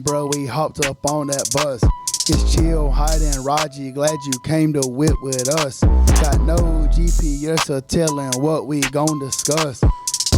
bro, we hopped up on that bus. It's Chill, Hight, and Raji, glad you came to whip with us. Got no GPS or telling what we gon' discuss.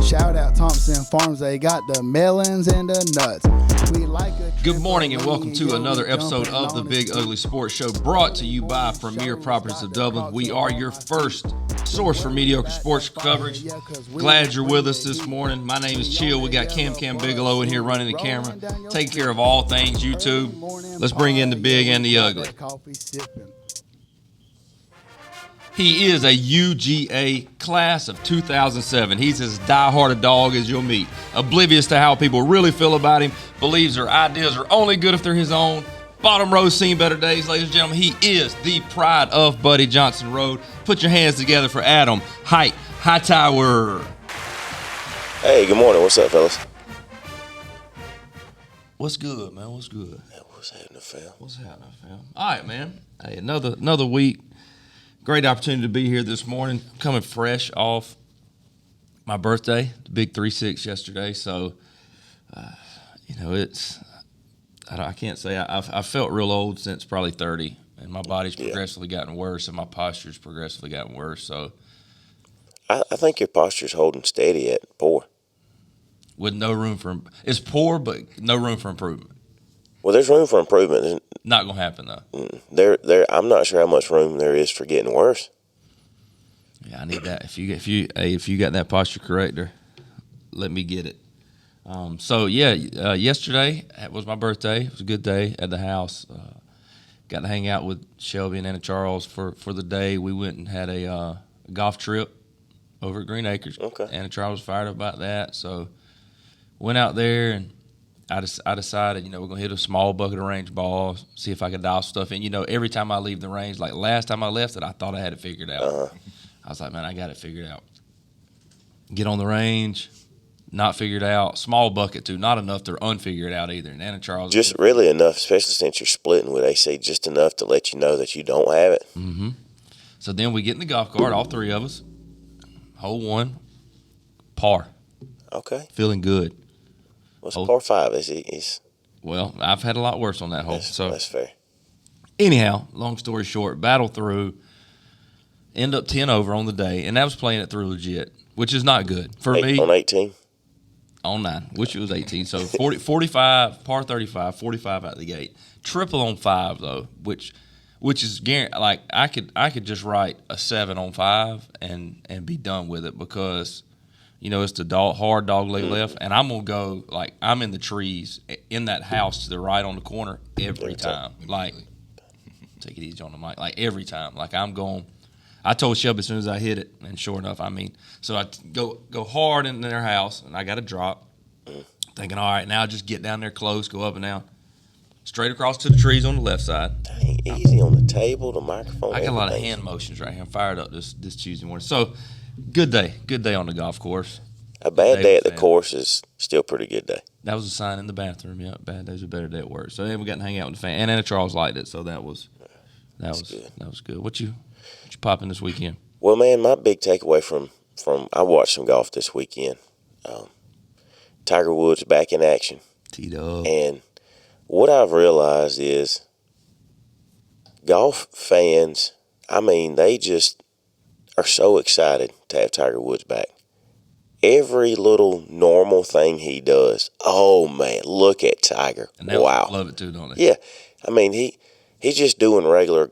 Shout out Thompson Farms, they got the melons and the nuts. We like a Good morning and welcome to another episode of the Big Ugly Sports Show, brought to you by Premier Properties of Dublin. We are your first source for mediocre sports coverage. Glad you're with us this morning. My name is Chill. We got Cam Bigelow in here running the camera, taking care of all things YouTube. Let's bring in the big and the ugly. He is a UGA class of 2007. He's as diehard a dog as you'll meet. Oblivious to how people really feel about him. Believes their ideas are only good if they're his own. Bottom row seen better days, ladies and gentlemen. He is the pride of Buddy Johnson Road. Put your hands together for Adam Hight Hightower. Hey, good morning. What's up, fellas? What's good, man? What's good? What's happening, fam? What's happening, fam? All right, man. Hey, another week. Great opportunity to be here this morning. Coming fresh off my birthday, the big 3-6 yesterday. So, I can't say I felt real old since probably 30, and my body's progressively gotten worse, and my posture's progressively gotten worse. So, I think your posture's holding steady at poor. With no room for it's poor, but no room for improvement. Well, there's room for improvement. Not gonna happen though. I'm not sure how much room there is for getting worse. Yeah, I need that. If you got that posture corrector, let me get it. Yesterday was my birthday. It was a good day at the house. Got to hang out with Shelby and Anna Charles for the day. We went and had a golf trip over at Green Acres. Okay. Anna Charles was fired up about that, so went out there and I decided, we're going to hit a small bucket of range ball, see if I could dial stuff in. Every time I leave the range, like last time I left it, I thought I had it figured out. Uh-huh. I was like, man, I got it figured out. Get on the range, not figured out. Small bucket, too. Not enough to unfigure it out either. And Anna Charles. Just really enough, especially since you're splitting with AC, just enough to let you know that you don't have it. Mm-hmm. So then we get in the golf cart, all three of us. Hole one, par. Okay. Feeling good. What's par 5? Well, I've had a lot worse on that hole. That's fair. Anyhow, long story short, battle through, end up 10 over on the day, and that was playing it through legit, which is not good. For me. On 18? On 9. Wish it was 18. So 45, par 35, 45 out the gate. Triple on 5, though, which is guaranteed. Like, I could just write a 7 on 5 and be done with it because – it's the hard dog leg left, and I'm going to go, like, I'm in the trees in that house to the right on the corner every time. Like, take it easy on the mic. Like, every time. Like, I'm going. I told Shelby as soon as I hit it, and sure enough, so I go hard in their house, and I got to drop, thinking, all right, now just get down there close, go up and down. Straight across to the trees on the left side. Dang, easy on the table, the microphone. I got a lot of hand motions right here. I'm fired up this Tuesday morning. So, good day on the golf course. A bad day at the course is still a pretty good day. That was a sign in the bathroom. Yeah, bad days are better day at work. So then we got to hang out with the fan. And Anna Charles liked it, so that was good. What you popping this weekend? Well, man, my big takeaway from I watched some golf this weekend. Tiger Woods back in action. T-Dub. And what I've realized is golf fans, they just are so excited to have Tiger Woods back. Every little normal thing he does, oh man, look at Tiger! And they wow, love it too, don't they? Yeah, he's just doing regular,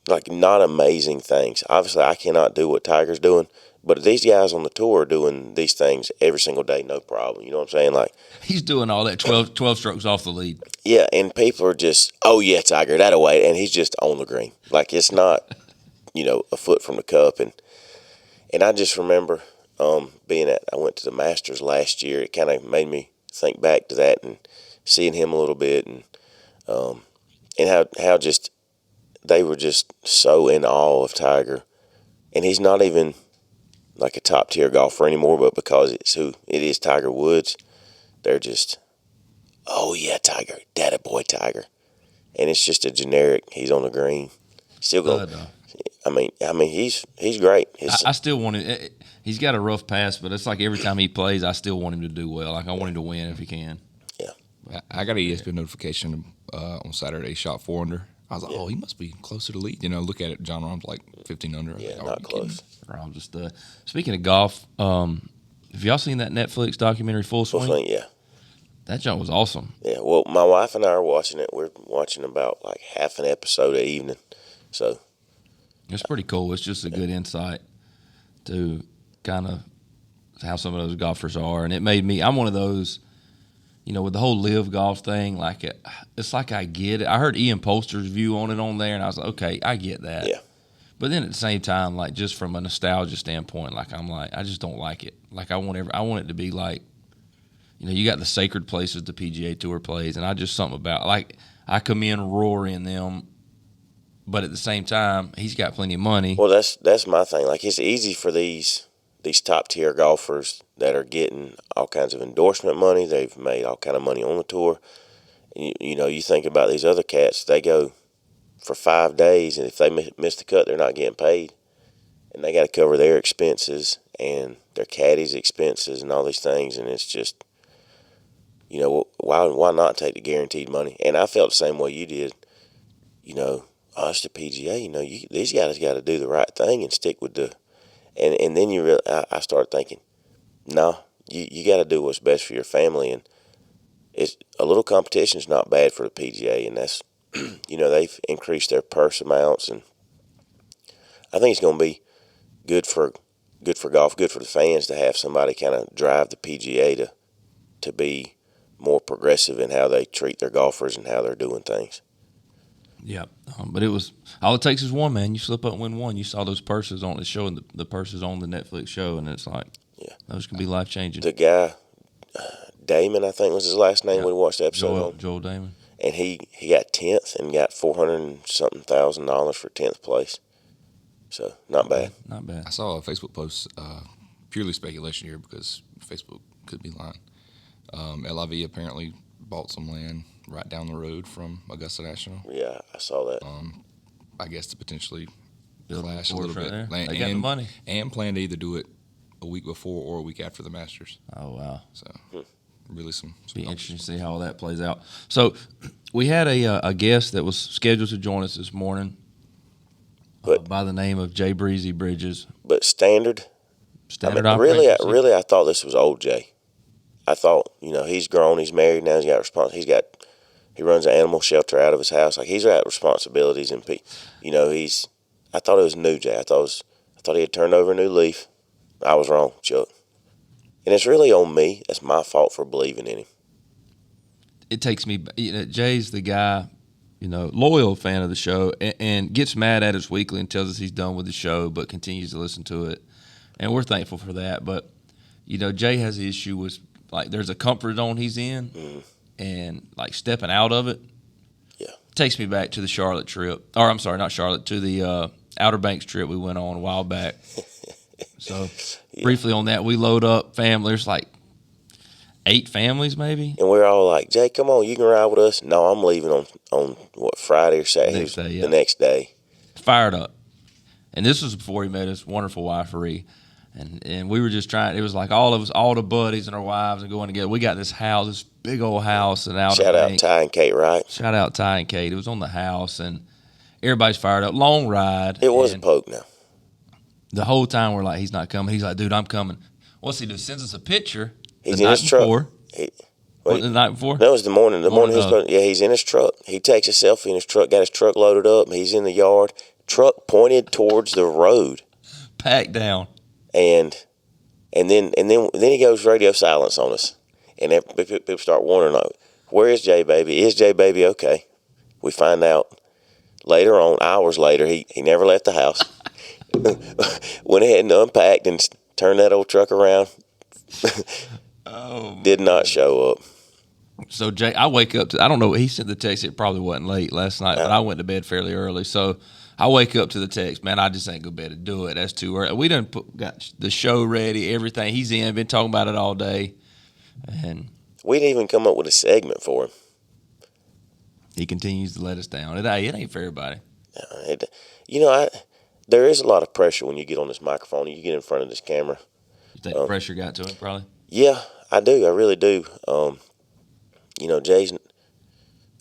like not amazing things. Obviously, I cannot do what Tiger's doing, but these guys on the tour are doing these things every single day, no problem. You know what I'm saying? Like he's doing all that 12 strokes off the lead. Yeah, and people are just, oh yeah, Tiger, that away, and he's just on the green, like it's not, a foot from the cup, and I just remember. I went to the Masters last year, it kind of made me think back to that and seeing him a little bit and how just they were just so in awe of Tiger. And he's not even like a top tier golfer anymore, but because it is Tiger Woods, they're just, oh yeah, Tiger, daddy boy Tiger. And it's just a generic, he's on the green. Still going. He's great. I still want him. He's got a rough pass, but it's like every time he plays, I still want him to do well. Like I want him to win if he can. Yeah. I got an ESPN notification on Saturday. He shot 4 under. I was like, oh, he must be closer to lead. Look at it. John Rahm's like 15 under. Yeah, like, not close. Rahm just speaking of golf, have y'all seen that Netflix documentary Full Swing? Full Swing, yeah. That jump was awesome. Yeah, well, my wife and I are watching it. We're watching about like half an episode a evening. So it's pretty cool. It's just a good insight to kind of how some of those golfers are. And it made me, I'm one of those, with the whole live golf thing, like it's like I get it. I heard Ian Poulter's view on it on there, and I was like, okay, I get that. Yeah. But then at the same time, like just from a nostalgia standpoint, like I'm like, I just don't like it. Like I want it to be like, you got the sacred places the PGA Tour plays, and I just something about like I commend Rory and them, but at the same time, he's got plenty of money. Well, that's my thing. Like it's easy for these top tier golfers that are getting all kinds of endorsement money. They've made all kind of money on the tour. And you think about these other cats. They go for 5 days, and if they miss the cut, they're not getting paid, and they got to cover their expenses and their caddies' expenses and all these things. And it's just, why not take the guaranteed money? And I felt the same way you did. It's the PGA. These guys got to do the right thing and stick with the. And then I started thinking, no, you got to do what's best for your family, and it's a little competition is not bad for the PGA, and that's, they've increased their purse amounts, and I think it's going to be good for golf, good for the fans to have somebody kind of drive the PGA to be more progressive in how they treat their golfers and how they're doing things. Yeah, but it was all it takes is one, man. You slip up and win one. You saw those purses on the show, and the purses on the Netflix show, and it's like, those can be life changing. The guy, Damon, I think was his last name. We watched the episode. Joel Damon, and he got 10th and got $400,000 for 10th place. So not bad. Not bad. I saw a Facebook post, purely speculation here because Facebook could be lying. LIV apparently bought some land right down the road from Augusta National. Yeah, I saw that. I guess to potentially Build flash a little right bit. there. They got the money. And plan to either do it a week before or a week after the Masters. Oh, wow. So really some be interesting to see how all that plays out. So we had a guest that was scheduled to join us this morning by the name of Jay Breezy Bridges. But standard operating really, I thought this was old Jay. I thought, he's grown, he's married now, he runs an animal shelter out of his house. Like he's got responsibilities, and I thought it was new Jay. I thought he had turned over a new leaf. I was wrong, Chuck. And it's really on me. That's my fault for believing in him. It takes me, Jay's the guy, loyal fan of the show, and gets mad at us weekly and tells us he's done with the show, but continues to listen to it. And we're thankful for that. But, Jay has the issue with, like, there's a comfort zone he's in, and, like, stepping out of it. Yeah. Takes me back to the Charlotte trip. Or, I'm sorry, not Charlotte, to the Outer Banks trip we went on a while back. So, briefly on that, we load up family. There's, like, 8 families maybe. And we're all like, Jay, come on, you can ride with us. No, I'm leaving on Friday or Saturday? The next day. Fired up. And this was before he met his wonderful wife, Ree. And we were just trying. It was like all of us, all the buddies and our wives, and going together. We got this house, this big old house in Outer Shout out Banks. Ty and Kate, right? Shout out Ty and Kate. It was on the house, and everybody's fired up. Long ride. It was a poke now. The whole time we're like, he's not coming. He's like, dude, I'm coming. What's he do? Sends us a picture. He's in his truck. The night before? That was the morning. The morning he was going, he's in his truck. He takes a selfie in his truck, got his truck loaded up. He's in the yard. Truck pointed towards the road. Packed down. And then he goes radio silence on us. And people start wondering, like, where is Jay Baby? Is Jay Baby okay? We find out later on, hours later, he never left the house. Went ahead and unpacked and turned that old truck around. Did not show up. So, Jay, I wake up to, I don't know, he sent the text, it probably wasn't late last night, but I went to bed fairly early. So, I wake up to the text, man, I just ain't going to be able to do it. That's too early. We done got the show ready, everything. He's in, been talking about it all day. And we didn't even come up with a segment for him. He continues to let us down. It ain't for everybody. There is a lot of pressure when you get on this microphone and you get in front of this camera. You think the pressure got to him, probably? Yeah, I do. I really do. Jay's,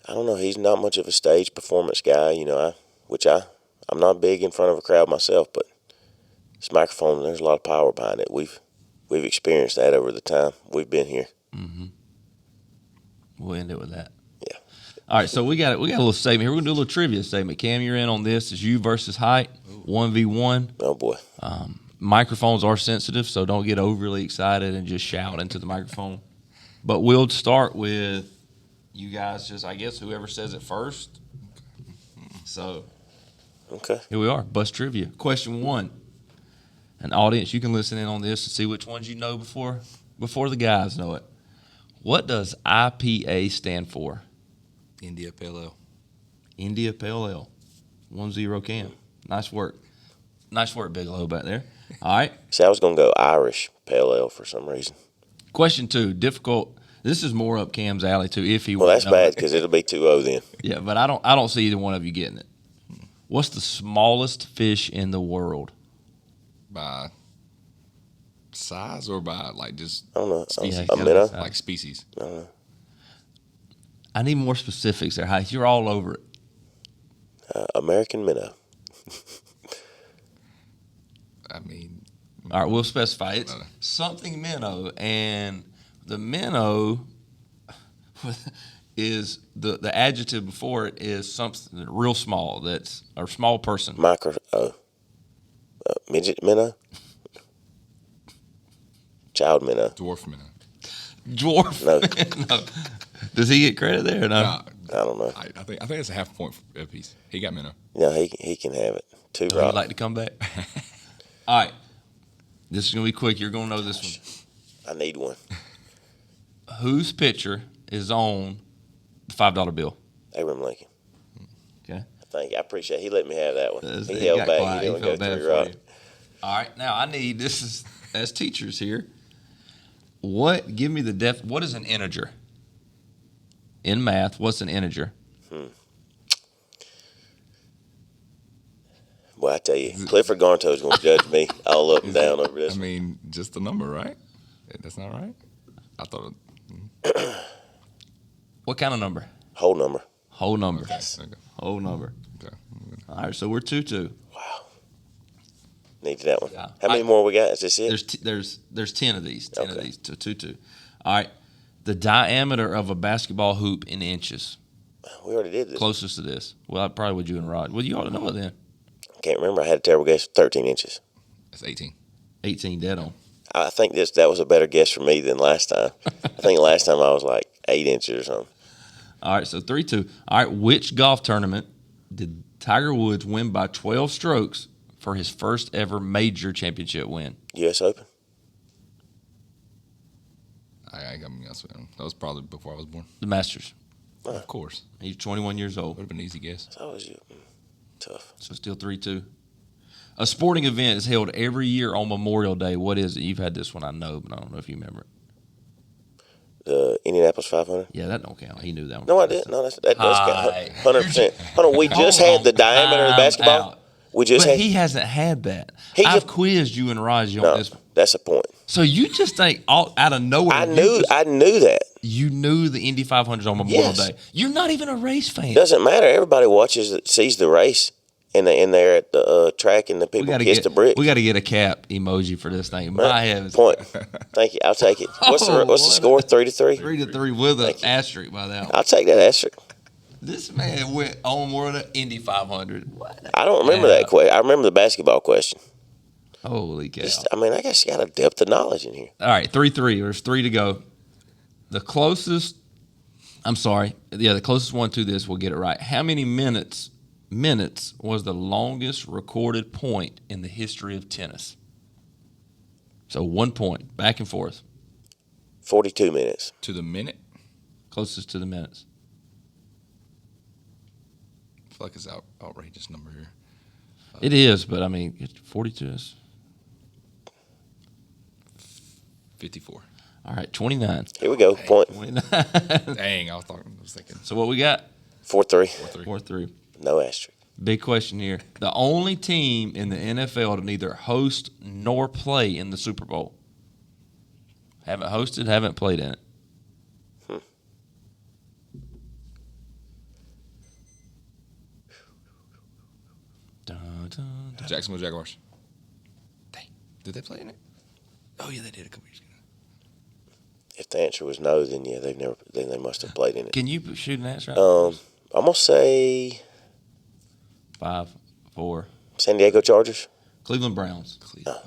I don't know, he's not much of a stage performance guy, I'm not big in front of a crowd myself, but this microphone, there's a lot of power behind it. We've experienced that over the time we've been here. Mm-hmm. We'll end it with that. Yeah. All right, so we got a little segment here. We're going to do a little trivia segment. Cam, you're in on this. It's you versus Hight, 1v1. Oh, boy. Microphones are sensitive, so don't get overly excited and just shout into the microphone. But we'll start with you guys, just, I guess, whoever says it first. So, Okay. here we are, Bus Trivia. Question 1. An audience, you can listen in on this and see which ones you know before the guys know it. What does IPA stand for? India Pale Ale. India Pale Ale. 1-0 Cam. Nice work. Nice work, Bigelow, back there. All right. See, I was going to go Irish Pale Ale for some reason. Question 2, difficult. This is more up Cam's alley, too, if he Well, would that's know bad it. because it'll be 2-0 then. Yeah, but I don't see either one of you getting it. What's the smallest fish in the world? By size or by like just I don't know. Yeah, A minnow? like species? I don't know. I need more specifics there, Hight. You're all over it. American minnow. I mean, All right, we'll specify. It's Okay. something minnow, and the minnow is the adjective before it is something real small. That's a small person. Midget minnow? Child minnow. dwarf minnow. Dwarf. No. No. Does he get credit there or no? Nah, I don't know. I think it's a half point a piece. He got minnow. No, he can have it. Two Would you rock. like to come back? All right. This is going to be quick. You're going to know this one. I need one. Whose picture is on the $5 bill? Abraham Lincoln. Okay. I appreciate it. He let me have that one. He He held got back. quiet. He He didn't felt go bad three for rock. you. All right. Now, I need, this is, as teachers here, give me the what is an integer? In math, what's an integer? Well, I tell you, Clifford Garnto's going to judge me all up and down over this. I mean, just the number, right? That's not right. I thought. What kind of number? Whole number. Whole number. Okay. Whole number. Okay. All right, so we're 2-2. Wow. Needed that one. Yeah. How many more we got? Is this it? There's 10 of these. 10 of Okay. these to 2-2. All right. The diameter of a basketball hoop in inches. We already did this. Closest to this. Well, probably with you and Rod. Well, you ought to know it then. Can't remember. I had a terrible guess. 13 inches. That's 18. 18 dead on. I think that was a better guess for me than last time. I think last time I was like 8 inches or something. All right, so 3-2. All right, which golf tournament did Tiger Woods win by 12 strokes for his first ever major championship win? U.S. Open. I got me. That was probably before I was born. The Masters. Of course. He's 21 years old, Would have been an easy guess. It's always tough. so still 3-2. A sporting event is held every year on Memorial Day. What is it? You've had this one, I know, but I don't know if you remember it. The Indianapolis 500. Yeah, that don't count. He knew that one. No, I didn't. No, that does Hi. count. 100%. Hold on. We just had the diameter of the basketball. Out. We just But had. he hasn't had that. He I've just- quizzed you and Raji on No, this one. that's a point. So you just think out of nowhere. I knew that. You knew the Indy 500 on Memorial Yes. Day. You're not even a race fan. Doesn't matter. Everybody sees the race, and they're at the track, and the We people gotta kiss the brick. We got to get a cap emoji for this thing. My heavens. Point. Thank you. I'll take it. What's the what score? 3-3. 3-3 with an asterisk by that one. I'll take that asterisk. This man went on Memorial Day Indy 500. What? I don't remember that question. I remember the basketball question. Holy cow! I guess you got a depth of knowledge in here. All right, 3-3. There's 3 to go. The closest one to this will get it right. How many minutes was the longest recorded point in the history of tennis? So 1 point, back and forth. 42 minutes. To the minute? Closest to the minutes. I feel like it's an outrageous number here. It is, but 42 is. 54. All right, 29. Here we go. Point. 29. Dang, I was thinking. So what we got? 4-3. 4-3. No asterisk. Big question here. The only team in the NFL to neither host nor play in the Super Bowl. Haven't hosted, haven't played in it. Jacksonville Jaguars. Did they play in it? Oh yeah, they did a couple years ago. If the answer was no, then yeah, they must have played in it. Can you shoot an answer out? I'm gonna say 5, 4. San Diego Chargers. Cleveland Browns. All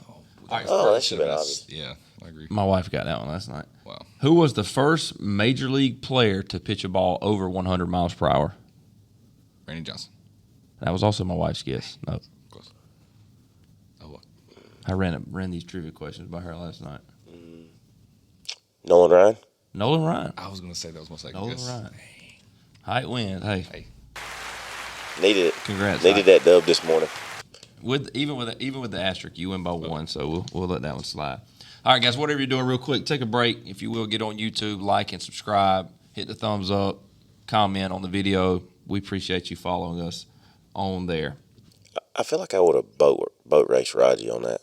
right, that should have been obvious. Yeah, I agree. My wife got that one last night. Wow. Who was the first major league player to pitch a ball over 100 miles per hour? Randy Johnson. That was also my wife's guess. No. Close. Oh, what? I ran these trivia questions by her last night. Nolan Ryan. Nolan Ryan. I was going to say that was my second Nolan guess. Ryan. Height wins. Hey. Needed it. Congrats. Needed that dub this morning. Even with the asterisk, you win by 1, so we'll let that one slide. All right, guys, whatever you're doing, real quick, take a break. If you will, get on YouTube, like and subscribe, hit the thumbs up, comment on the video. We appreciate you following us on there. I feel like I would have boat race Raji on that.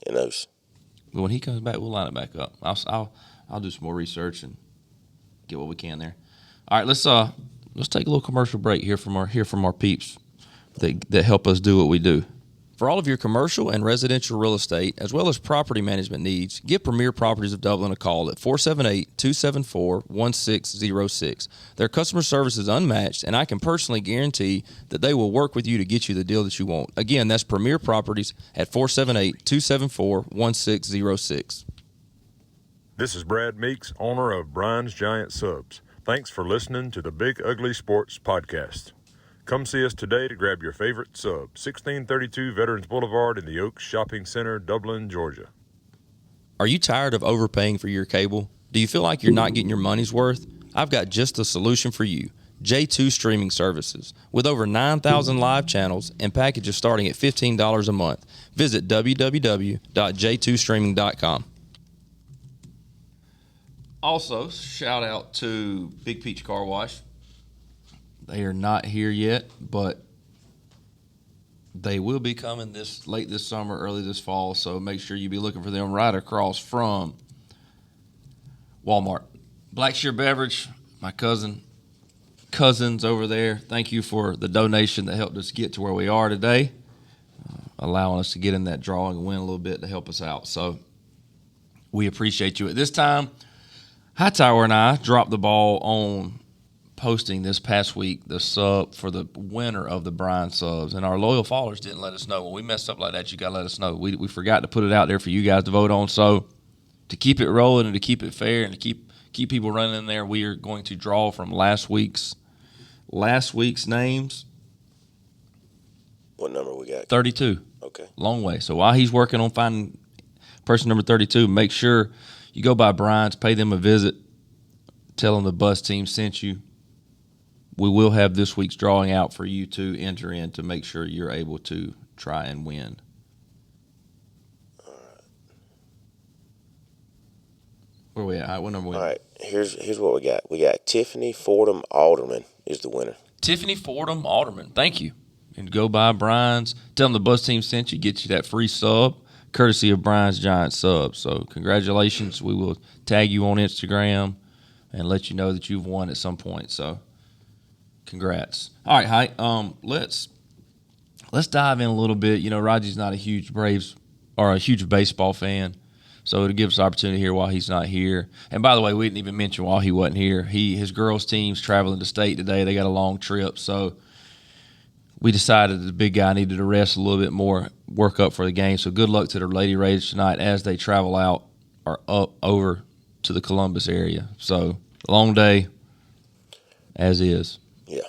In those. But when he comes back, we'll line it back up. I'll do some more research and get what we can there. All right, let's take a little commercial break here from our peeps that help us do what we do. For all of your commercial and residential real estate, as well as property management needs, give Premier Properties of Dublin a call at 478-274-1606. Their customer service is unmatched, and I can personally guarantee that they will work with you to get you the deal that you want. Again, that's Premier Properties at 478-274-1606. This is Brad Meeks, owner of Brian's Giant Subs. Thanks for listening to the Big Ugly Sports Podcast. Come see us today to grab your favorite sub, 1632 Veterans Boulevard in the Oaks Shopping Center, Dublin, Georgia. Are you tired of overpaying for your cable? Do you feel like you're not getting your money's worth? I've got just the solution for you. J2 Streaming Services. With over 9,000 live channels and packages starting at $15 a month. Visit www.j2streaming.com. Also, shout out to Big Peach Car Wash. They are not here yet, but they will be coming late this summer, early this fall, so make sure you be looking for them right across from Walmart. Blackshear Beverage, my cousins over there, thank you for the donation that helped us get to where we are today, allowing us to get in that drawing and win a little bit to help us out. So we appreciate you. At this time, Hightower and I dropped the ball on posting this past week the sub for the winner of the Brian subs, and our loyal followers didn't let us know. When we messed up like that, you got to let us know. We forgot to put it out there for you guys to vote on. So to keep it rolling and to keep it fair and to keep people running in there, we are going to draw from last week's names. What number we got? 32. Okay. Long way. So while he's working on finding person number 32, make sure you go by Brian's, pay them a visit, tell them the bus team sent you. We will have this week's drawing out for you to enter in to make sure you're able to try and win. All right. Where are we at? What number are we at? All right. Here's what we got. We got Tiffany Fordham Alderman is the winner. Tiffany Fordham Alderman. Thank you. And go by Brian's. Tell them the bus team sent you. Get you that free sub, courtesy of Brian's Giant Subs. So congratulations. We will tag you on Instagram and let you know that you've won at some point. So congrats. All right, Height. Let's dive in a little bit. You know, Raji's not a huge Braves or a huge baseball fan, so it'll give us an opportunity here while he's not here. And by the way, we didn't even mention while he wasn't here, his girls' team's traveling to state today. They got a long trip, so we decided that the big guy needed to rest a little bit more, work up for the game. So good luck to the Lady Raiders tonight as they travel out or up over to the Columbus area. So long day as is. Yeah.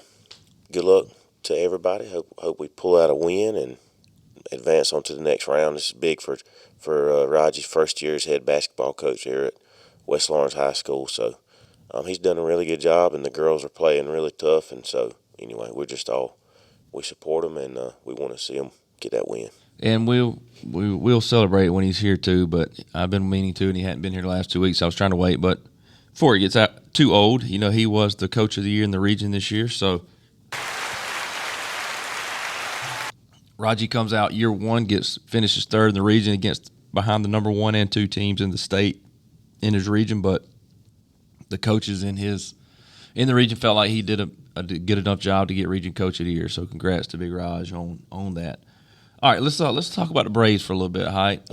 Good luck to everybody. Hope we pull out a win and advance on to the next round. This is big for Raji's first year as head basketball coach here at West Lawrence High School. So he's done a really good job, and the girls are playing really tough. And so anyway, we support him, and we want to see him get that win. And we'll celebrate when he's here too. But I've been meaning to, and he hadn't been here the last 2 weeks. I was trying to wait, but before he gets out too old, you know, he was the coach of the year in the region this year. So Raji comes out year one, finishes third in the region behind the number 1 and 2 teams in the state in his region. But the coaches in the region felt like he did a good enough job to get region coach of the year. So congrats to Big Raj on that. All right, let's talk about the Braves for a little bit, Hight.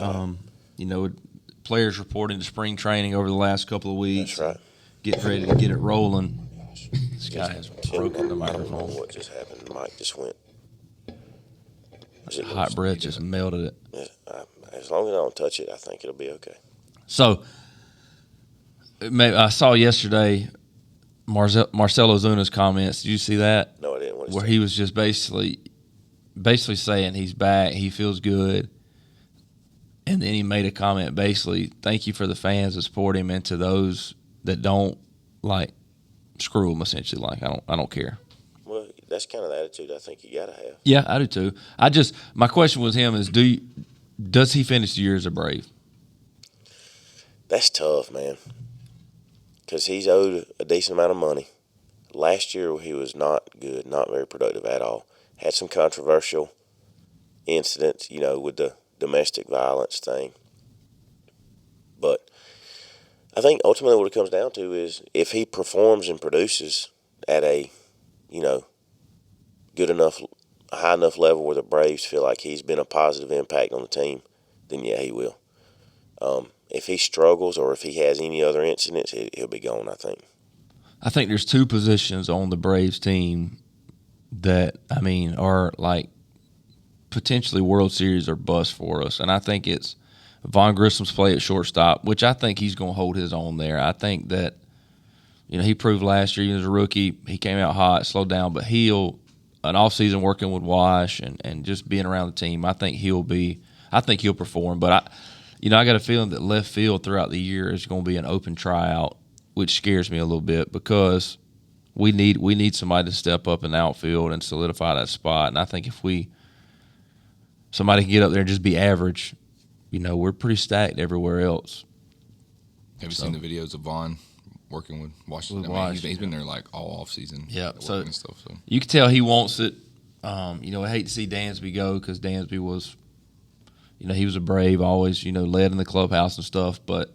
Players reporting to spring training over the last couple of weeks. That's right. Getting ready to get it rolling. This guy has broken the I don't know microphone. what just happened. The mic just went. Hot breath just melted it. As long as I don't touch it, I think it'll be okay. So, I saw yesterday Marcelo Ozuna's comments. Did you see that? No, I didn't. Where he was just basically saying he's back, he feels good, and then he made a comment basically, thank you for the fans that support him, and to those that don't, like, screw him, essentially. Like, I don't care. Well, that's kind of the attitude I think you gotta have. Yeah, I do too. My question with him is, does he finish the year as a Brave? That's tough, man, because he's owed a decent amount of money. Last year he was not good, not very productive at all. Had some controversial incidents, with the domestic violence thing. But I think ultimately what it comes down to is if he performs and produces at a, good enough, high enough level where the Braves feel like he's been a positive impact on the team, then yeah, he will. If he struggles or if he has any other incidents, he'll be gone, I think. I think there's two positions on the Braves team that, are like potentially World Series or bust for us. And I think it's Vaughn Grissom's play at shortstop, which I think he's going to hold his own there. I think that, he proved last year he was a rookie. He came out hot, slowed down, but an offseason working with Wash and just being around the team, I think he'll perform. But I got a feeling that left field throughout the year is going to be an open tryout, which scares me a little bit because we need somebody to step up in the outfield and solidify that spot. And I think if somebody can get up there and just be average, we're pretty stacked everywhere else. Have you seen the videos of Vaughn working with Washington? He's been there like all off season. Yeah, and stuff. So you can tell he wants it. I hate to see Dansby go because Dansby was, he was a Brave, always, led in the clubhouse and stuff. But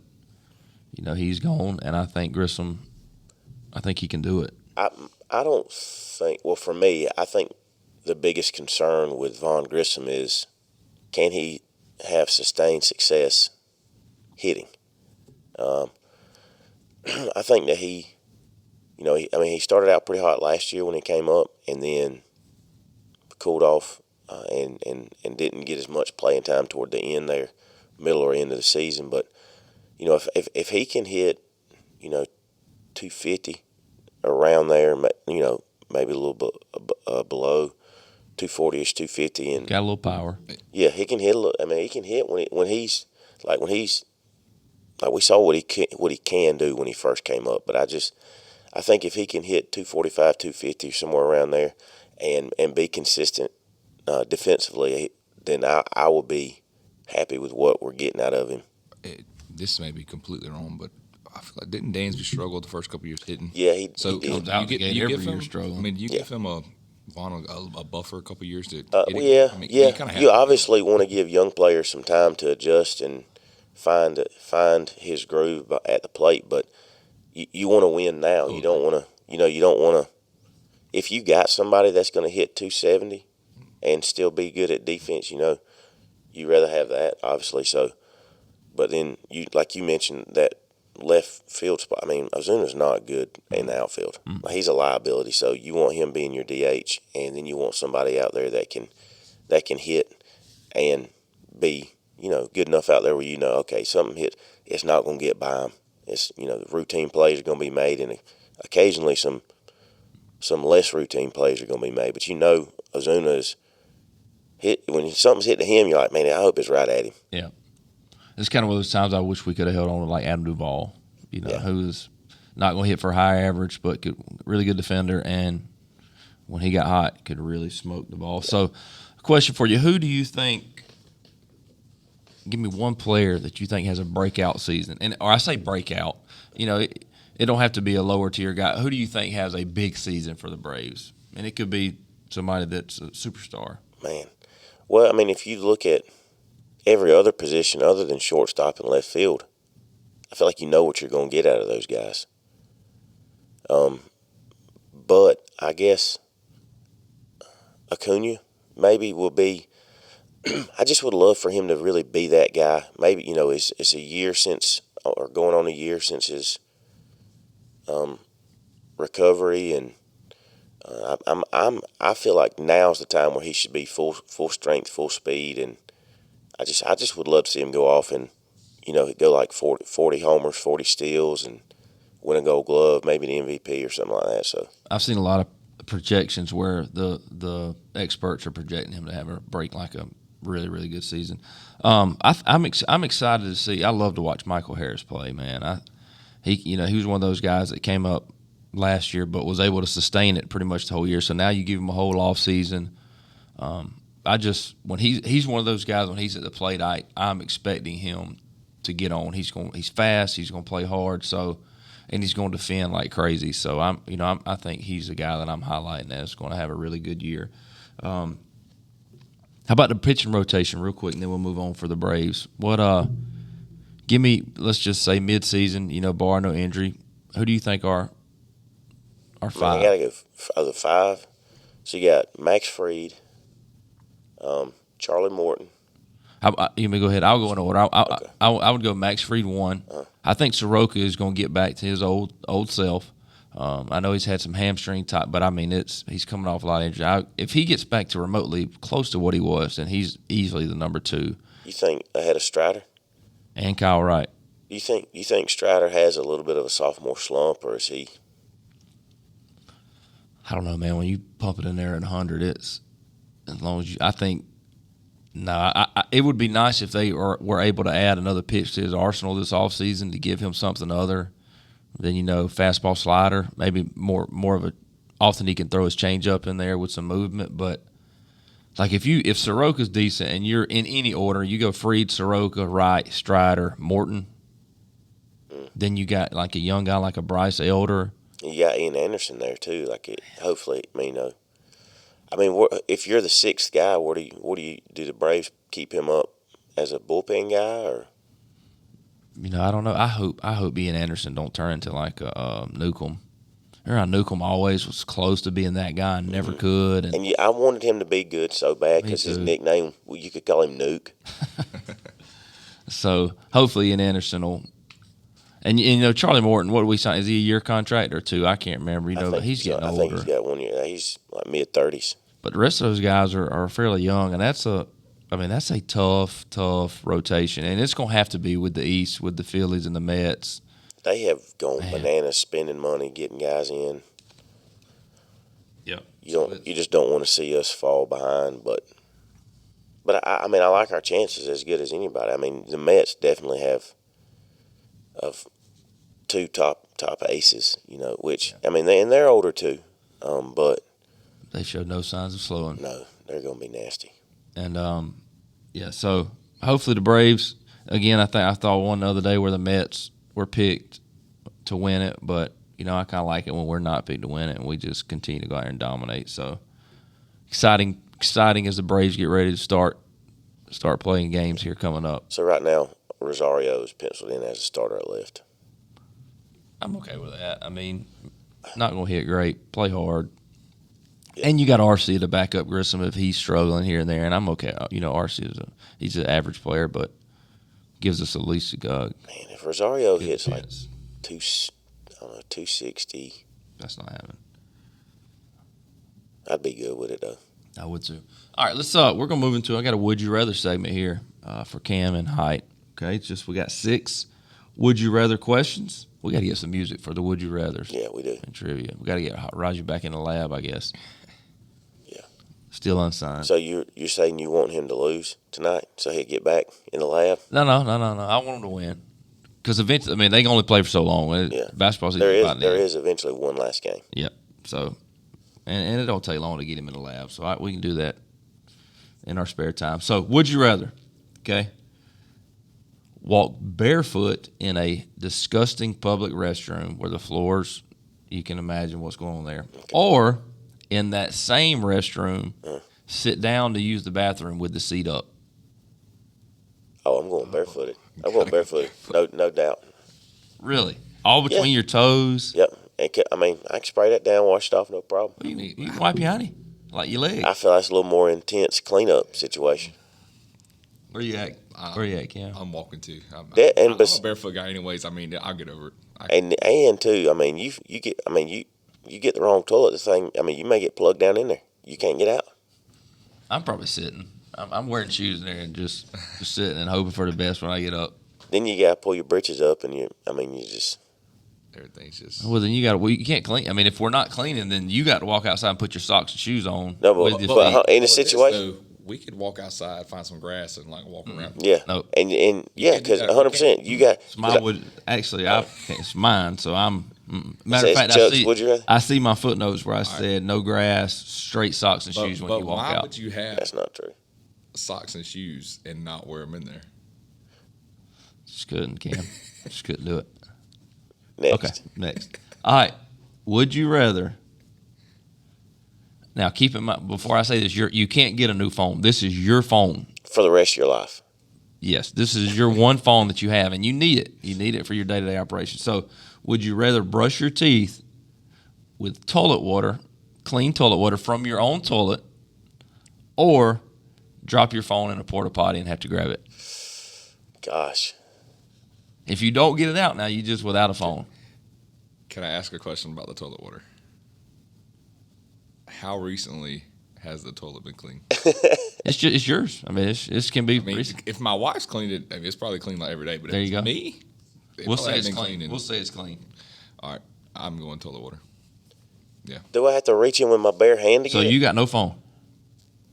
he's gone, and I think Grissom, I think he can do it. I don't think. Well, for me, I think the biggest concern with Vaughn Grissom is can he have sustained success hitting. I think that he started out pretty hot last year when he came up, and then cooled off and didn't get as much playing time toward the end there, middle or end of the season. But if he can hit 250 around there, maybe a little bit below 240ish, 250, and got a little power. Yeah, he can hit a little. He can hit when he's like we saw what he can do when he first came up. But I think if he can hit 245, 250, somewhere around there, and be consistent defensively, then I will be happy with what we're getting out of him. This may be completely wrong, but I feel like didn't Dansby struggle the first couple of years hitting? Yeah, he did. You give him a buffer a couple of years to you obviously want to give young players some time to adjust and find his groove at the plate, but you want to win now. You don't want to. If you got somebody that's going to hit 270 and still be good at defense, you rather have that, obviously. So, but then like you mentioned, that left field spot. Ozuna's not good in the outfield. He's a liability. So you want him being your DH, and then you want somebody out there that can hit and be good enough out there where okay, something hit. It's not going to get by him. It's the routine plays are going to be made, and occasionally some less routine plays are going to be made. But Ozuna is hit when something's hitting him. You're like, man, I hope it's right at him. Yeah. It's kind of one of those times I wish we could have held on to like Adam Duvall, who's not going to hit for a high average, but really good defender, and when he got hot, could really smoke the ball. So, a question for you: who do you think? Give me one player that you think has a breakout season, or I say breakout. It don't have to be a lower tier guy. Who do you think has a big season for the Braves? And it could be somebody that's a superstar. Man, well, if you look at every other position other than shortstop and left field, I feel like you know what you're going to get out of those guys. But I guess Acuna maybe will be I just would love for him to really be that guy. Maybe, it's a year since, or going on a year since his recovery, and I feel like now's the time where he should be full strength, full speed, and I just would love to see him go off and go like 40 homers, 40 steals, and win a Gold Glove, maybe an MVP or something like that. So I've seen a lot of projections where the experts are projecting him to have a break like a really, really good season. I'm excited to see. I love to watch Michael Harris play, man. He was one of those guys that came up last year but was able to sustain it pretty much the whole year. So now you give him a whole off season. When he's one of those guys when he's at the plate, I'm expecting him to get on. He's fast. He's going to play hard. And he's going to defend like crazy. So I think he's the guy that I'm highlighting as going to have a really good year. How about the pitching rotation real quick, and then we'll move on for the Braves. Give me, let's just say mid-season, bar no injury. Who do you think are five? I got to go other five. So you got Max Fried, Charlie Morton. You may go ahead. I'll go in order. Okay. I would go Max Fried 1. I think Soroka is going to get back to his old self. I know he's had some hamstring type, but I mean he's coming off a lot of injury. If he gets back to remotely close to what he was, then he's easily the number 2. You think ahead of Strider? And Kyle Wright. You think Strider has a little bit of a sophomore slump, or is he? I don't know, man. When you pump it in there at 100, it's as long as you. I think. No, it would be nice if they were able to add another pitch to his arsenal this offseason to give him something other than fastball slider. Maybe more of a. Often he can throw his changeup in there with some movement, but like if Soroka's decent and you're in any order, you go Fried, Soroka, Wright, Strider, Morton. Then you got like a young guy like a Bryce Elder. You got Ian Anderson there too. Hopefully, if you're the 6th guy, what do the Braves keep him up as a bullpen guy, or? I don't know. I hope Ian Anderson don't turn into like a Newcomb. Newcomb always was close to being that guy and never could. And I wanted him to be good so bad because his nickname, you could call him Nuke. So hopefully Ian Anderson will. And Charlie Morton, what do we sign? Is he a year contract or 2? I can't remember. But he's getting older. I think he's got 1 year. He's like mid-30s. But the rest of those guys are fairly young, and that's a tough rotation, and it's going to have to be with the East, with the Phillies and the Mets. They have gone bananas spending money, getting guys in. Yeah. You just don't want to see us fall behind, but I like our chances as good as anybody. The Mets definitely have of 2 top aces, which they're older too, but they showed no signs of slowing. No, they're going to be nasty. And so hopefully the Braves again. I thought one the other day where the Mets were picked to win it, but I kind of like it when we're not picked to win it and we just continue to go out there and dominate. So exciting as the Braves get ready to start playing games here coming up. So right now, Rosario is penciled in as a starter at left. I'm okay with that. Not going to hit great, play hard. Yeah. And you got RC to back up Grissom if he's struggling here and there, and I'm okay. RC he's an average player, but gives us at least a go. Man, if Rosario hits like 260, that's not happening. I'd be good with it though. I would too. All right, let's. We're gonna move into. I got a Would You Rather segment here for Cam and Hight. Okay, we got 6 Would You Rather questions. We got to get some music for the Would You Rathers. Yeah, we do. And trivia. We got to get Raji back in the lab, I guess. Yeah. Still unsigned. So you're saying you want him to lose tonight so he'll get back in the lab? No. I want him to win. Because eventually, they can only play for so long. Yeah. Basketball's there is eventually one last game. Yep. So, and it don't take long to get him in the lab. So we can do that in our spare time. So, would you rather? Okay. Walk barefoot in a disgusting public restroom where the floors, you can imagine what's going on there. Okay. Or in that same restroom, sit down to use the bathroom with the seat up. Oh, I'm going barefooted. No doubt. Really? All between your toes? Yep. And I can spray that down, wash it off, no problem. You can wipe your honey, like your leg. I feel that's a little more intense cleanup situation. Where you at? Where you at, Cam? I'm walking too. I'm That- a barefoot guy, anyways. I mean, I'll get over it. And too, I mean, you get the wrong toilet. The thing, I mean, you may get plugged down in there. You can't get out. I'm probably sitting. I'm wearing shoes in there and just sitting and hoping for the best when I get up. Then you gotta pull your britches up, and you just. Everything's just. Well, then you can't clean. I mean, if we're not cleaning, then you got to walk outside and put your socks and shoes on. No, with your but feet. in a situation, So we could walk outside, find some grass, and like walk around. yeah, No. and yeah, can't do because that. 100%, you got. So mine would actually. It's mine. So I'm. Matter of Says fact, Chuck's, would you rather? I see my footnotes where I said no grass, straight socks and shoes when But you walk why out. would you have That's not true. socks and shoes and not wear them in there? Just couldn't, Cam. Just couldn't do it. Next. Okay, next. All right. Would you rather? Now, keep in mind, before I say this, you can't get a new phone. This is your phone. For the rest of your life. Yes, this is your one phone that you have, and you need it. You need it for your day-to-day operation. So, would you rather brush your teeth with toilet water, clean toilet water from your own toilet, or drop your phone in a porta potty and have to grab it? Gosh. If you don't get it out now, you just without a phone. Can I ask a question about the toilet water? How recently has the toilet been cleaned? It's yours. I mean, it can be. I mean, if my wife's cleaned it, I mean, it's probably cleaned like every day. But There if you it's go. me, We'll say it's clean. We'll say it's clean. All right, I'm going toilet water. Do I have to reach in with my bare hand to So get you it? got no phone.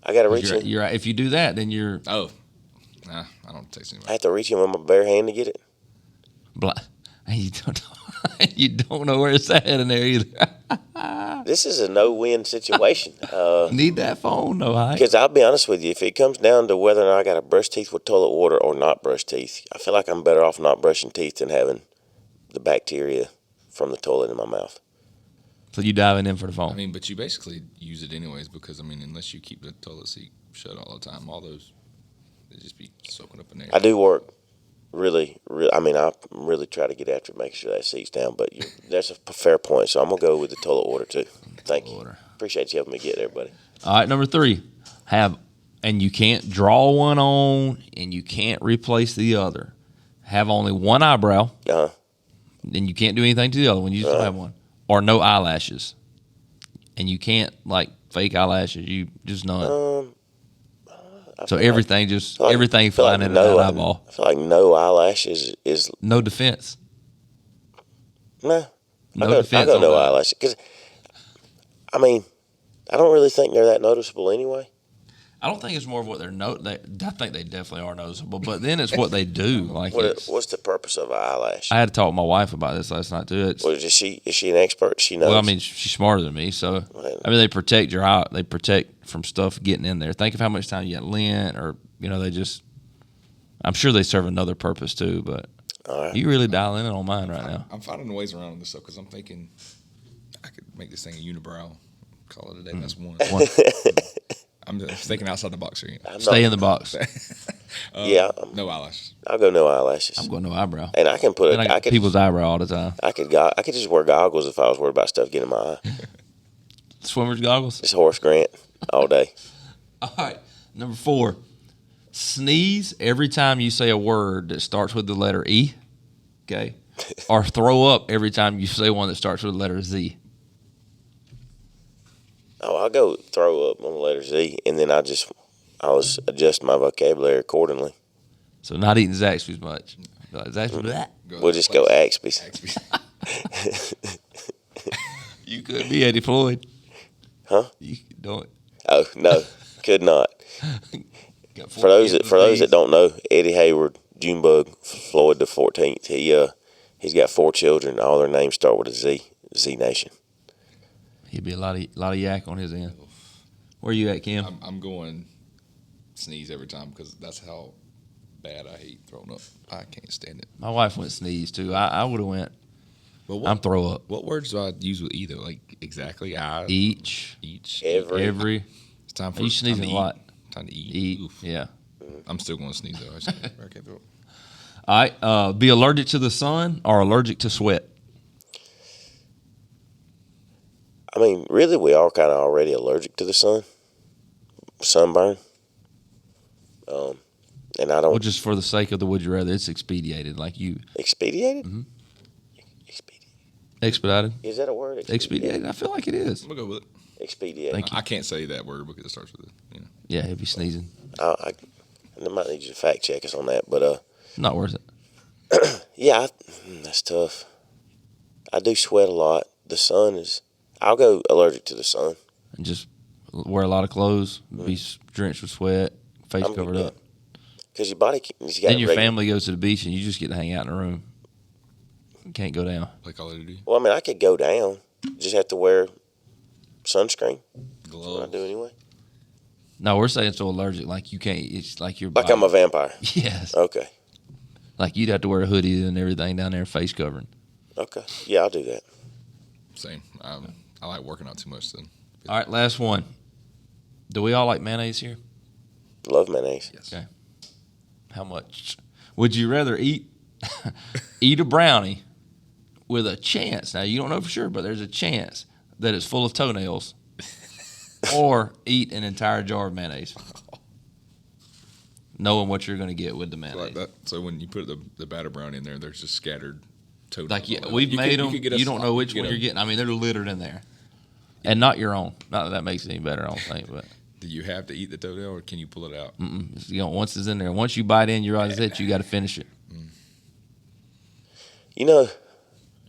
I got to reach in. You're if you do that, then you're Oh, nah, I don't taste I anybody. have to reach in with my bare hand to get it. black. You don't. You don't know where it's at in there either. This is a no-win situation. Need that phone, no Hight. Because I'll be honest with you, if it comes down to whether or not I got to brush teeth with toilet water or not brush teeth, I feel like I'm better off not brushing teeth than having the bacteria from the toilet in my mouth. So you diving in for the phone. I mean, but you basically use it anyways because I mean, unless you keep the toilet seat shut all the time, all those they just be soaking up in there. I do work really, I mean, I really try to get after it, making sure that seat's down, but that's a fair point, so I'm going to go with the toilet water too. Thank you. Water. Appreciate you helping me get there, buddy. All right, number 3. And you can't draw one on, and you can't replace the other. Have only one eyebrow, Uh-huh. and you can't do anything to the other one. You just don't have one. Or no eyelashes. And you can't, like, fake eyelashes. You just none. So everything everything flying into that eyeball. I feel like no eyelashes is No defense. nah. No I go defense on no that. eyelashes because I mean I don't really think they're that noticeable anyway. I don't think it's more of what they're I think they definitely are noticeable, but then it's what they do. Like What's the purpose of an eyelash? I had to talk with my wife about this last night too. Well, is she an expert? She knows. Well, I mean, she's smarter than me, so I mean, they protect your eye. They protect from stuff getting in there. Think of how much time you got lint, or they just. I'm sure they serve another purpose too, but All right. you really dial in on mine right now. I'm finding ways around this stuff because I'm thinking I could make this thing a unibrow, call it a day. That's one. I'm just thinking outside the box here. Stay in the box. Yeah, No eyelashes. I'll go no eyelashes. I'm going no eyebrow. And I can put And I got people's eyebrow all the time. I could just wear goggles if I was worried about stuff getting in my eye. Swimmer's goggles. It's Horace Grant all day. All right, number 4. Sneeze every time you say a word that starts with the letter E. Okay, or throw up every time you say one that starts with the letter Z. Oh, I'll go throw up on the letter Z, and then I'll adjust my vocabulary accordingly. So not eating Zaxby's much. Zaxby's. We'll just go Axby's. You could be Eddie Floyd. Huh? You don't. Oh no, could not. Got For those 14 that don't know, Eddie Hayward, Junebug Floyd the 14th. He's got 4 children. All their names start with a Z. Z Nation. He'd be a lot of yak on his end. Where you at, Kim? I'm going sneeze every time because that's how bad I hate throwing up. I can't stand it. My wife went sneeze too. I would have went. But I'm throw up. What words do I use with either? Like exactly, I Each. Every. It's time for You sneezing time a to lot. Time to eat. Eat. Oof. Yeah. I'm still going to sneeze though. I can't do it. All right. Be allergic to the sun or allergic to sweat. I mean, really, we are kind of already allergic to the sun, sunburn. And I don't. Well, just for the sake of the would you rather, it's expedited. Like you. Expedited? Mm-hmm. Expedited. Is that a word? Expedited. I feel like it is. We'll go with it. Expedited. Thank you. I can't say that word because it starts with it. You know. Yeah, he'll be sneezing. I might need you to fact check us on that, but Not worth it. yeah, that's tough. I do sweat a lot. The sun is. I'll go allergic to the sun. And just wear a lot of clothes, be drenched with sweat, face covered up. Because your body, you got. Then your family goes to the beach and you just get to hang out in a room. You can't go down. Play Call of Duty. Well, I mean, I could go down. Just have to wear sunscreen. Gloves. That's what I do anyway. No, we're saying so allergic, like you can't. It's like your Like body. I'm a vampire. Yes. Okay. Like you'd have to wear a hoodie and everything down there, face covering. Okay. Yeah, I'll do that. Same. I like working out too much then. All right, last one. Do we all like mayonnaise here? Love mayonnaise. Yes. Okay. How much? Would you rather eat a brownie with a chance? Now you don't know for sure, but there's a chance that it's full of toenails, or eat an entire jar of mayonnaise, knowing what you're going to get with the mayonnaise. Like that. So when you put the batter brownie in there, there's just scattered toenails. Like yeah, all over. we've made them. get a You don't know slot. which one you're getting. I mean, they're littered in there, and not your own. Not that that makes it any better, I don't think. But Do you have to eat the toenail, or can you pull it out? you know, once it's in there, once you bite in, you realize that you got to finish it. You know,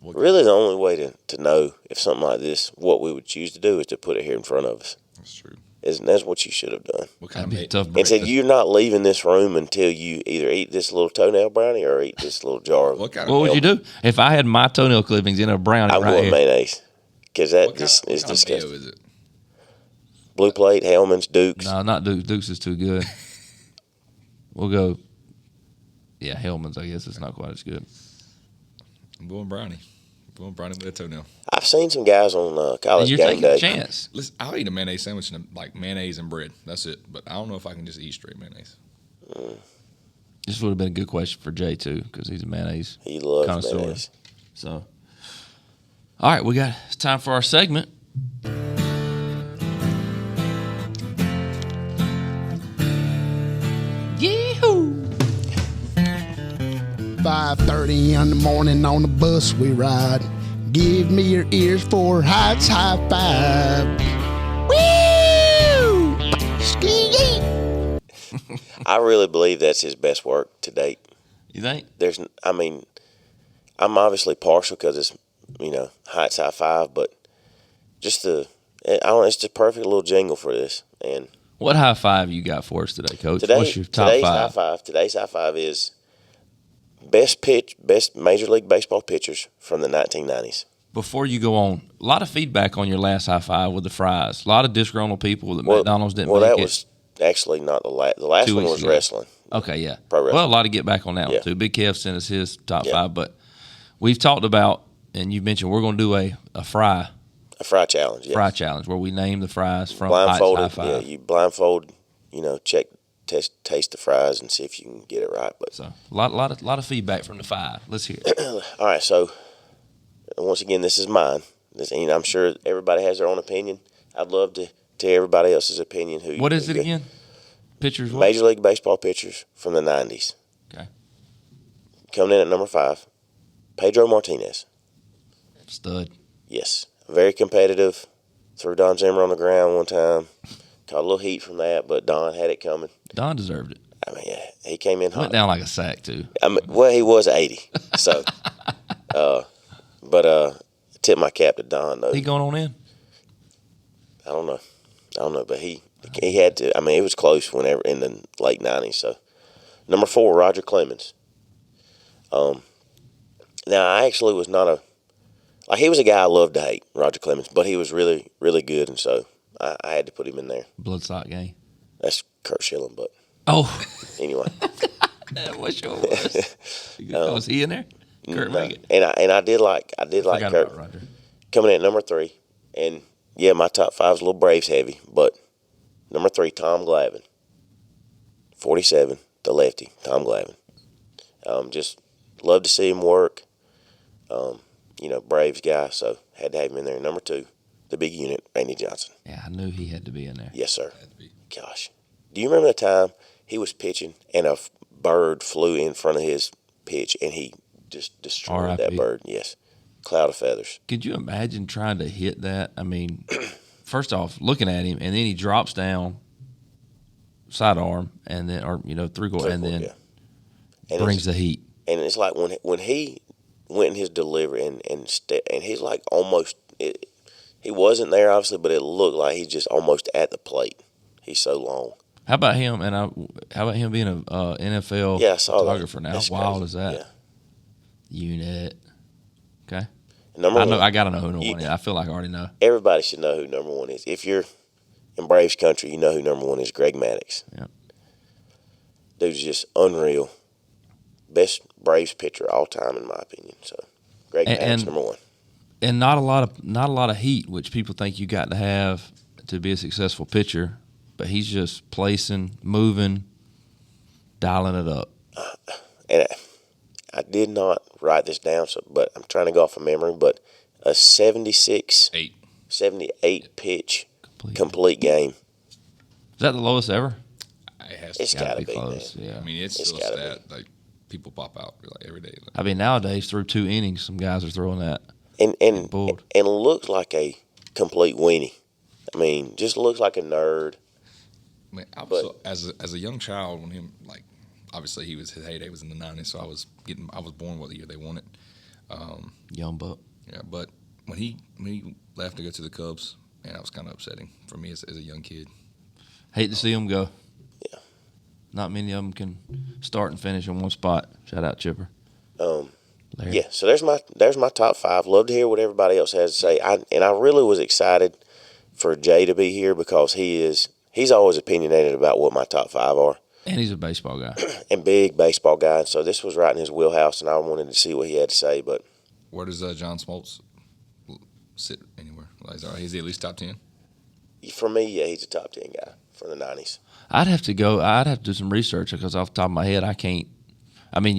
really the only way to know if something like this, what we would choose to do is to put it here in front of us. That's true. And that's what you should have done. What kind That'd be a of tough And breakfast. said, you're not leaving this room until you either eat this little toenail brownie or eat this little jar of What kind What of would you do if I had my toenail clippings in a brownie I right want here? mayonnaise. Because that what just kind, is what kind of mayo disgusting. is it? Blue Plate, Hellman's, Duke's. No, not Dukes. Dukes is too good. We'll go. Yeah, Hellman's. I guess it's not quite as good. I'm going brownie. I'm going brownie with a toenail. I've seen some guys on And college you're game taking a day. chance. Listen, I'll eat a mayonnaise sandwich and like mayonnaise and bread. That's it. But I don't know if I can just eat straight mayonnaise. This would have been a good question for Jay too, because he's a mayonnaise He loves connoisseur. mayonnaise. So, all right, it's time for our segment. Yee-hoo! 5:30 in the morning on the bus we ride. Give me your ears for Hight's high five. Woo! Ski-yee! I really believe that's his best work to date. You think? I'm obviously partial because it's, Hight's high five, but it's the perfect little jingle for this. And What high five you got for us today, Coach? today, What's your top today's high five is best Major League Baseball pitchers from the 1990s. Before you go on, a lot of feedback on your last high five with the fries. A lot of disgruntled people that McDonald's didn't make that it. was actually not the last. The last 2 one weeks was ago. wrestling. Okay, yeah. Pro wrestling. Well, a lot of get back on that Yeah. one too. Big Kev sent us his top Yeah. five, but we've talked about, and you mentioned we're going to do a fry A fry challenge. Yeah. challenge where we name the fries from Hight's high Blindfolded. five. Yeah, you blindfold. Taste the fries and see if you can get it right. But So a lot of feedback from the five. Let's hear it. all right, so once again, this is mine. I'm sure everybody has their own opinion. I'd love to hear everybody else's opinion. What is it again? Pitchers. What? Major League Baseball pitchers from the 90s. Okay. Coming in at number 5, Pedro Martinez. Stud. Yes, very competitive. Threw Don Zimmer on the ground one time. Caught a little heat from that, but Don had it coming. Don deserved it. I mean, yeah, he came in hot. Went down like a sack too. He was 80. So, tip my cap to Don though. He going on in? I don't know, but he had to. I mean, it was close whenever in the late 90s. So, number 4, Roger Clemens. Now I actually was not he was a guy I loved to hate, Roger Clemens, but he was really, really good, and so I had to put him in there. Blood sock game. That's Kurt Schilling, but Oh, anyway. that was sure was. Was he in there? Kurt No. Reagan. And I did like Forgot Kurt about Roger. coming in at number 3, and yeah, my top 5 is a little Braves heavy, but number 3, Tom Glavine, 47, the lefty, Tom Glavine. Just love to see him work. Braves guy, so had to have him in there. Number 2, the big unit, Randy Johnson. Yeah, I knew he had to be in there. Yes, sir. Had to be. Gosh, do you remember the time he was pitching, and a bird flew in front of his pitch, and he just destroyed that bird. Yes, cloud of feathers. Could you imagine trying to hit that? I mean, first off, looking at him, and then he drops down, sidearm, and then, or three-quarter, and then brings the heat. And it's like when he went in his delivery, and he's like almost. He wasn't there obviously, but it looked like he's just almost at the plate. He's so long. How about him? And how about him being a NFL photographer now? That's How wild crazy. is that? Yeah. Unit. Okay. Number one. I gotta know who number one is. I feel like I already know. Everybody should know who number one is. If you're in Braves country, you know who number one is. Greg Maddux. Yeah. Dude's just unreal. Best Braves pitcher all time, in my opinion. So, Greg Maddux, number one. And not a lot of heat, which people think you got to have to be a successful pitcher. But he's just placing, moving, dialing it up. And I did not write this down, but I'm trying to go off of memory. But a 78 pitch complete game. Is that the lowest ever? It's got to be close. Man. Yeah. I mean, it's still a stat. Like, people pop out like every day. Like, I mean, nowadays through 2 innings, some guys are throwing that. And looks like a complete weenie. I mean, just looks like a nerd. Man, as a young child, when him, like, obviously his heyday was in the 90s, so I was born what the year they won it. Young buck. Yeah, but when he left to go to the Cubs, man, that was kind of upsetting for me as a young kid. Hate to see him go. Yeah. Not many of them can start and finish in one spot. Shout out Chipper. Yeah, so there's my top 5. Love to hear what everybody else has to say. I really was excited for Jay to be here because he's always opinionated about what my top 5 are. And he's a baseball guy. And big baseball guy. So this was right in his wheelhouse, and I wanted to see what he had to say. But where does John Smoltz sit anywhere? Like, is he at least top 10? For me, yeah, he's a top 10 guy from the 90s. I'd have to do some research because off the top of my head, I can't. I mean,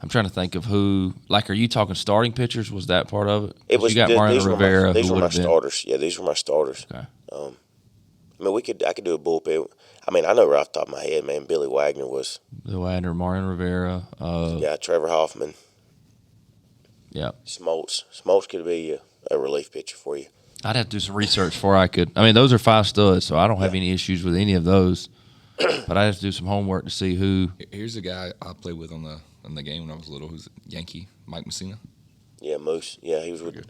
I'm trying to think of who. Like, are you talking starting pitchers? Was that part of it? It was. You got Mariano Rivera. These were my starters. Yeah, these were my starters. Okay. I mean, I could do a bullpen. I mean, I know right off the top of my head, man. Billy Wagner was. Billy Wagner, Mariano Rivera. Trevor Hoffman. Yeah. Smoltz could be a relief pitcher for you. I'd have to do some research before I could. I mean, those are 5 studs, so I don't have any issues with any of those. But I'd have to do some homework to see who. Here's a guy I played with on the game when I was little, who's a Yankee, Mike Messina. Yeah, Moose. Yeah, he was with.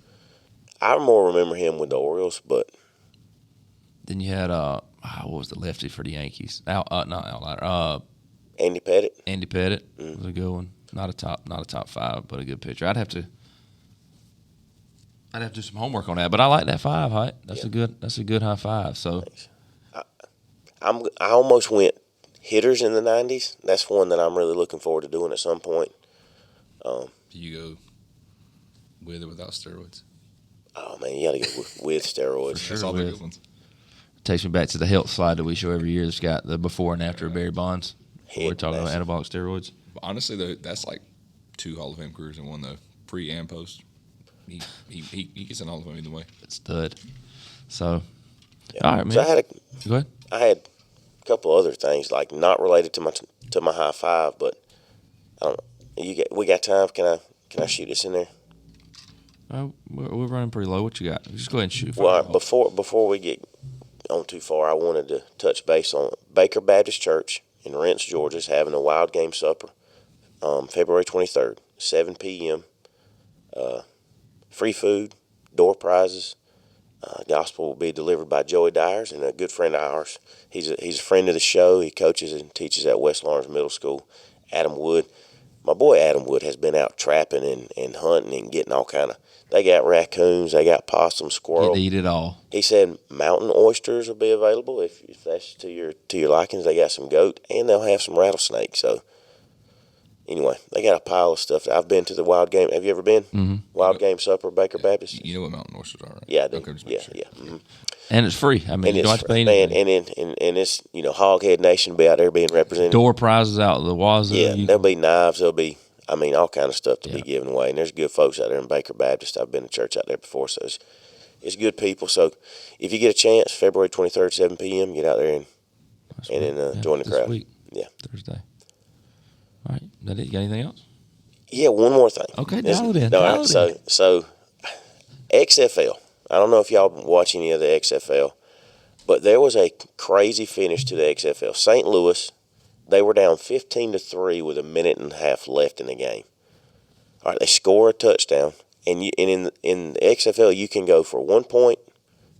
I more remember him with the Orioles, but. Then you had what was the lefty for the Yankees? Not Outlier. Andy Pettit. Andy Pettit was a good one. Not a top 5, but a good pitcher. I'd have to do some homework on that. But I like that 5, Hight. That's a good high 5. So I almost went hitters in the 90s. That's one that I'm really looking forward to doing at some point. Do you go with or without steroids? Oh man, you got to go with steroids. Sure. That's all the good ones. Takes me back to the health slide that we show every year. It's got the before and after of Barry Bonds. We're talking about anabolic steroids. But honestly, though, that's like 2 Hall of Fame careers in one, though, pre and post. He gets an Hall of Fame either way. Stud. So, all right, man. So Go ahead. I had a couple other things, like not related to my high 5, but I don't know. We got time? Can I shoot this in there? We're running pretty low. What you got? Just go ahead and shoot. Well, before we get on too far, I wanted to touch base on Baker Baptist Church in Rents, Georgia is having a wild game supper February 23rd, 7 p.m. Free food, door prizes. Gospel will be delivered by Joey Dyers, and a good friend of ours. He's a friend of the show. He coaches and teaches at West Lawrence Middle School. Adam Wood. My boy Adam Wood has been out trapping and hunting and getting all kind of. They got raccoons, they got possums, squirrels. Eat it all. He said mountain oysters will be available if that's to your likings. They got some goat, and they'll have some rattlesnake. So anyway, they got a pile of stuff. I've been to the wild game. Have you ever been? Mm-hmm. Wild game supper, Baker Baptist. You know what mountain oysters are, right? Yeah, I do. Okay, Yeah. Mm-hmm. And it's free. I mean, And you don't have to pay anything. and it's Hoghead Nation will be out there being represented. Door prizes out of the wazoo. Yeah, there'll be knives. There'll be all kind of stuff to be given away. And there's good folks out there in Baker Baptist. I've been to church out there before, so it's good people. So if you get a chance, February 23rd, 7 p.m., get out there and and then join the this crowd. Week. Yeah. Thursday. All right. That it? You got anything else? Yeah, one more thing. Okay, dial it in. No, all right, so XFL. I don't know if y'all watch any of the XFL, but there was a crazy finish to the XFL. St. Louis, they were down 15-3 with a minute and a half left in the game. All right, they score a touchdown, and in the XFL you can go for 1 point,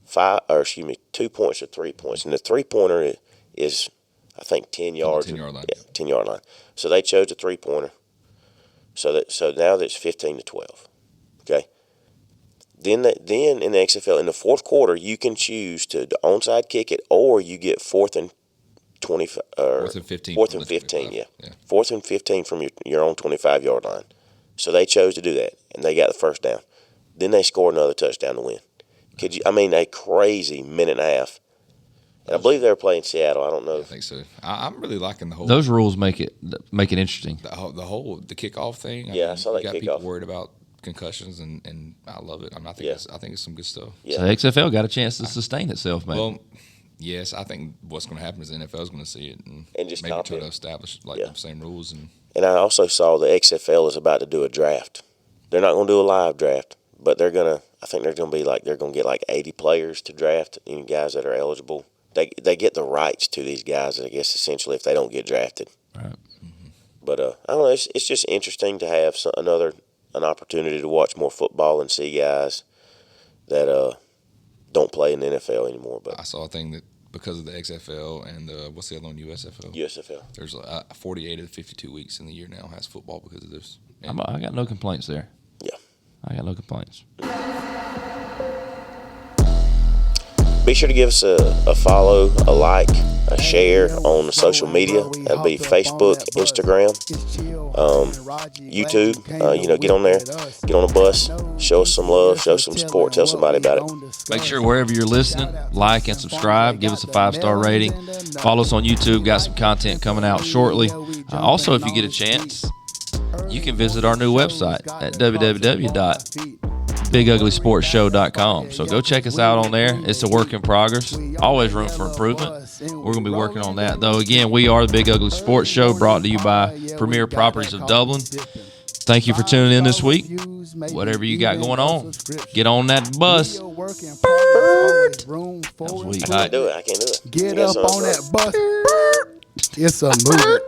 2 points or 3 points, and the 3-pointer is I think 10 yards. 10-yard line. Yeah, 10-yard line. So they chose a 3-pointer. So now that's 15-12. Okay. Then in the XFL in the fourth quarter you can choose to onside kick it, or you get 4th and 15. 4th and 15. Yeah. 4th and 15 from your own 25-yard line. So they chose to do that, and they got the first down. Then they scored another touchdown to win. A crazy minute and a half. And I believe they were playing Seattle. I don't know. I think so. I'm really liking the whole. Those rules make it interesting. The kickoff thing. I saw that got kickoff. People worried about concussions, and I love it. I think it's some good stuff. Yeah. So the XFL got a chance to sustain itself, man. Well, yes, I think what's going to happen is the NFL is going to see it and just maybe copy try it. to establish the same rules. And I also saw the XFL is about to do a draft. They're not going to do a live draft, but I think they're going to get like 80 players to draft, any guys that are eligible. They get the rights to these guys, I guess, essentially, if they don't get drafted. Right. Mm-hmm. But I don't know. It's just interesting to have an opportunity to watch more football and see guys that don't play in the NFL anymore. But I saw a thing that because of the XFL and what's the other one, USFL? USFL. There's 48 of the 52 weeks in the year now has football because of this. I got no complaints there. Yeah. I got no complaints. Be sure to give us a follow, a like, a share on the social media. That'll be Facebook, Instagram, YouTube. Get on there, get on the bus, show us some love, show some support, tell somebody about it. Make sure wherever you're listening, like and subscribe. Give us a 5-star rating. Follow us on YouTube. Got some content coming out shortly. Also, if you get a chance, you can visit our new website at www.biguglysportshow.com. So go check us out on there. It's a work in progress. Always room for improvement. We're going to be working on that. Though, again, we are the Big Ugly Sports Show, brought to you by Premier Properties of Dublin. Thank you for tuning in this week. Whatever you got going on, get on that bus. That was weak. I can't do it. Get up on that bus. It's a movement.